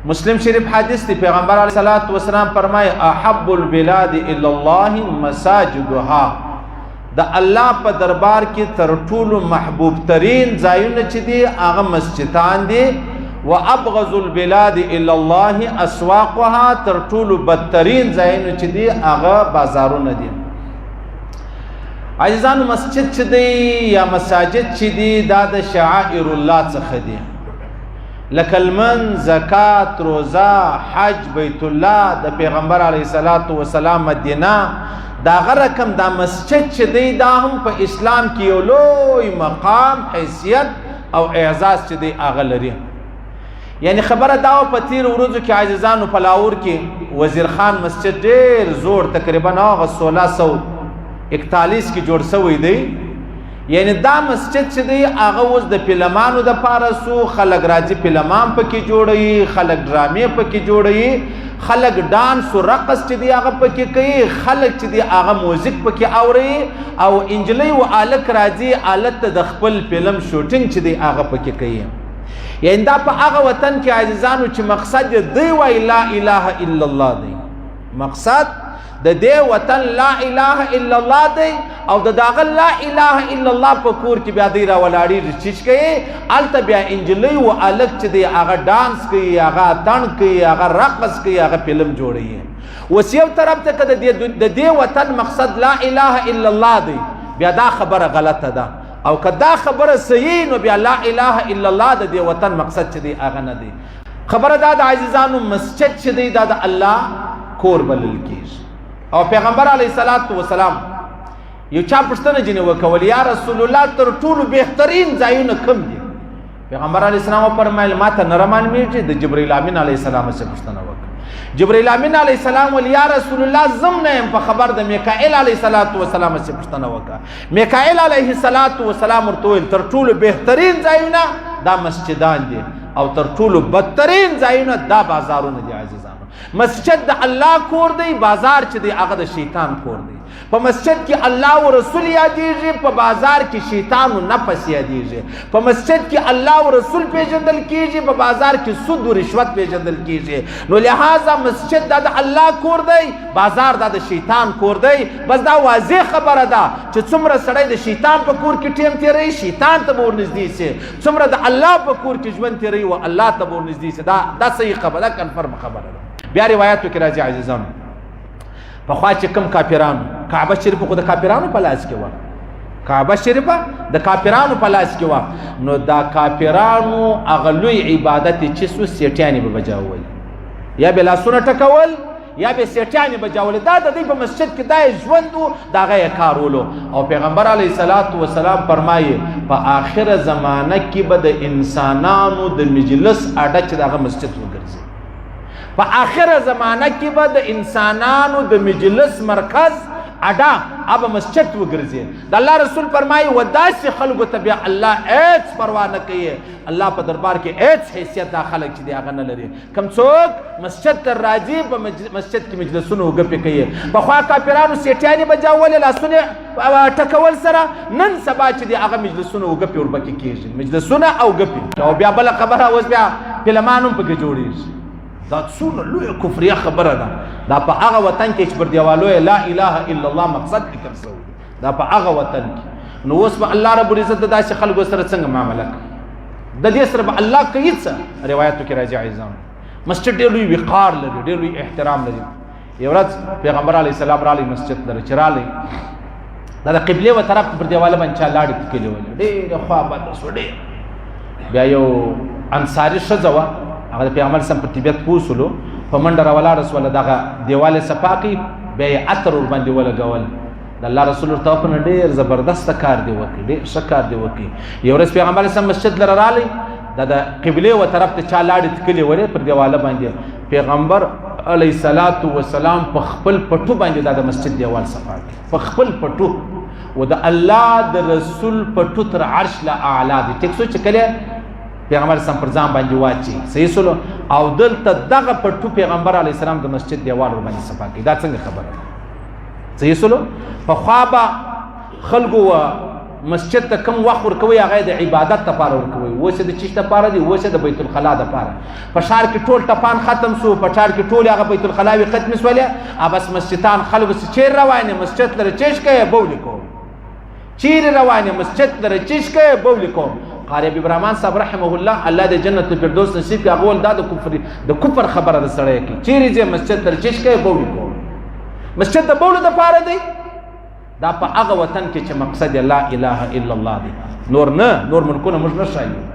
مسلم شریف حدیث دی پیغمبر علیہ الصلوۃ والسلام فرمائے احب البلاد الی الله مساجدها د الله په دربار کې تر ټولو محبوب ترین ځایونه چې دي هغه مسجدان دي وابغض البلاد الی الله اسواقها تر ټولو بدترین ځایونه چې دي هغه بازارونه دي عزیزانو مسجد چې دی یا مساجد چې دی دا د شعائر الله څخه دي لکه المن زکات روزه حج بیت الله د پیغمبر علیه الصلاۃ والسلام مدینه دا غرکم دا مسجد چې دی دا هم په اسلام کې یو لوی مقام حیثیت او اعزاز چې دی هغه لري یعنی خبره دا په تیر ورځو کې عزیزانو په لاهور کې وزیر خان مسجد ډیر زور تقریبا هغه 1641 کې جوړ شوی دی یعنی دا مسجد چې دی هغه اوس د فلمانو د پاره سو خلک راځي فلمان پکې جوړي خلک ډرامې پکې جوړي خلک ډانس او رقص چې دی هغه پکې کوي خلک چې دی هغه موزیک پکې اوري او انجلۍ او الک راځي الت د خپل فلم شوټینګ چې دی هغه پکې کوي یعنی دا په هغه وطن کې عزیزانو چې مقصد دی وای لا اله الا الله دی مقصد د دې وطن لا اله الا الله دی او د داغه لا اله الا الله په کور کې بیا دی را ولاړی چیچ کوي الته بیا انجلۍ او الک چې دی هغه ډانس کوي هغه تن کوي هغه رقص کوي هغه فلم جوړي وسیو طرف ته کده د دې وطن مقصد لا اله الا الله دی بیا دا خبره غلطه ده او کدا خبره صحیح نو بیا لا اله الا الله د دې وطن مقصد چې دی هغه نه دی خبره دا د عزیزانو مسجد چې دی دا د الله کور بلل کیږي او پیغمبر علیه الصلاۃ والسلام یو چا پښتنه جنې وکول یا رسول الله تر ټولو بهترین ځایونه کوم دي پیغمبر علیه السلام فرمایل ماته نرمان میږي د جبرئیل امین علیه السلام څخه پښتنه وکړه جبرئیل امین علیه السلام ول یا رسول الله زم نه په خبر د میکائیل علیه السلام څخه پښتنه وکړه میکائیل علیه السلام ورته تر ټولو بهترین ځایونه دا مسجدان دي او تر ټولو بدترین ځایونه دا بازارونه دي عزیزانو مسجد د الله کور دی بازار چې دی هغه د شیطان کور دی په مسجد کې الله او رسول یادېږي په بازار کې شیطان او نفس یادېږي په مسجد کې الله او رسول پیژندل کیږي په بازار کې سود او رشوت پیژندل کیږي نو لہذا مسجد د الله کور دی بازار د شیطان کور دی بس دا واضح خبره ده چې څومره سړی د شیطان په کور کې ټیم تیری شیطان ته ورنږدې شي څومره د الله په کور کې ژوند تیری او الله ته ورنږدې شي دا صحیح خبره کنفرم خبره ده بیا روایتو کې راځي عزیزانو په خوا چې کوم کافرانو کعبه شریف خو د کافرانو په لاس کې و کعبه شریفه د کافرانو په لاس کې و نو دا کافرانو هغه لوی عبادت چې سو سیټیانې به بجاول یا به لاسونه ټکول یا به سیټیانې بجاول دا د دې په مسجد کې دا ژوندو دا غي کارولو او پیغمبر علیه الصلاۃ والسلام فرمایي په آخر زمانه کې به د انسانانو د مجلس اډه چې دغه مسجد وګرځي په آخر زمانه کې به د انسانانو د مجلس مرکز اډا اب مسجد وګرځي د الله رسول فرمایي وداسې خلکو ته بیا الله هیڅ پروا نه کوي الله په دربار کې هیڅ حیثیت دا خلک چې دی هغه نه لري کم څوک مسجد ته راځي په مسجد کې مجلسونه وګپې کوي پخوا کافرانو سیټیانې بجاولې لاسونه ټکول سره نن سبا چې دی هغه مجلسونه وګپې وربکې کېږي مجلسونه او ګپې او بیا بله خبره اوس بیا فلمان هم پکې جوړېږي دا څونه لویه کفریه خبره ده دا په هغه وطن کې چې پر دیوالو لا اله الا الله مقصد لیکل شوی دا په هغه وطن کې نو اوس به الله رب العزت داسې خلکو سره څنګه معامله کوي د دې سره به الله کوي څه روایتو کې راځي عزیزان مسجد ډېر لوی وقار لري ډېر لوی احترام لري یو ورځ پیغمبر علیه السلام رالی مسجد لري چې رالی دا د قبلې و طرف پر دیواله باندې چا لاړې تکلې ولې ډېره خوا بده سو ډېر بیا یو انصاري ښځه وه هغه د پیغمبر سم په طبیعت پوسلو په منډه راولاړه سوله دغه دیواله صفا کړي بیا یې عطر ورباندې ولګول د الله رسول ورته وپنه ډېر زبردسته کار دی وکړي ډېر ښه کار دی وکړي یو ورځ پیغمبر سم مسجد لره رالی دا د قبلې و طرف ته چا لاړې تکلې ولې پر دیواله باندې پیغمبر علیه الصلاۃ والسلام په خپل پټو باندې دا د مسجد دیوال صفا کړي په خپل پټو و د الله د رسول پټو تر عرش لا اعلی دی ټیک سوچ کړي پیغمبر سم پر ځان باندې واچي صحیح سلو او دلته دغه پټو پیغمبر علیه السلام د مسجد دیوال باندې صفا کړي دا څنګه خبره صحیح سلو په خوا به خلکو مسجد ته کم وخت ورکوي هغه د عبادت لپاره ورکوي اوس د چیش لپاره دی اوس د بیت الخلا لپاره په ښار کې ټول ټپان ختم سو په ښار کې ټول هغه بیت الخلا وی ختم سولې بس مسجدان خلک چیر روانه مسجد لره چیش کوي بول کو چیر روانه مسجد لره چیش کوي بول کو قاری ابراهیم الرحمن صاحب رحمه الله الله د جنت الفردوس نصیب کړي هغه ول د کفر خبره د سړی کی چیرې چې مسجد لره چیش کوي بول کو مسجد د بول د لپاره دی دا په هغه وطن کې چې مقصد لا اله الا الله دی نور ملکونه موږ نه شایو